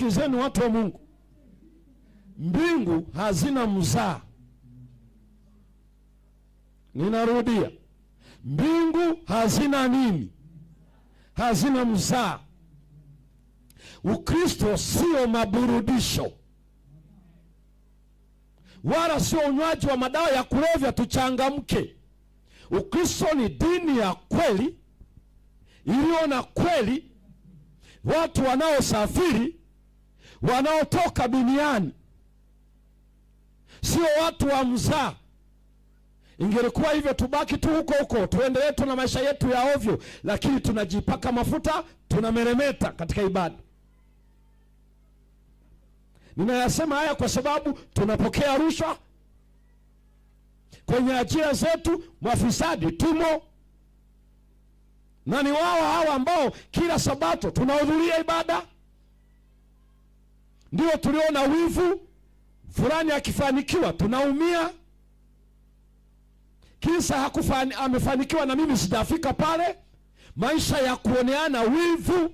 Sikizeni watu wa Mungu, mbingu hazina mzaa. Ninarudia, mbingu hazina nini? Hazina mzaa. Ukristo sio maburudisho, wala sio unywaji wa madawa ya kulevya tuchangamke. Ukristo ni dini ya kweli, iliyo na kweli, watu wanaosafiri, wanaotoka duniani, sio watu wa mzaa. Ingelikuwa hivyo tubaki tu huko huko, tuendelee tu na maisha yetu ya ovyo, lakini tunajipaka mafuta, tunameremeta katika ibada. Ninayasema haya kwa sababu tunapokea rushwa kwenye ajira zetu, mafisadi tumo, na ni wao hawa ambao kila Sabato tunahudhuria ibada. Ndio tuliona wivu fulani akifanikiwa tunaumia, kisa amefanikiwa na mimi sijafika pale. Maisha ya kuoneana wivu.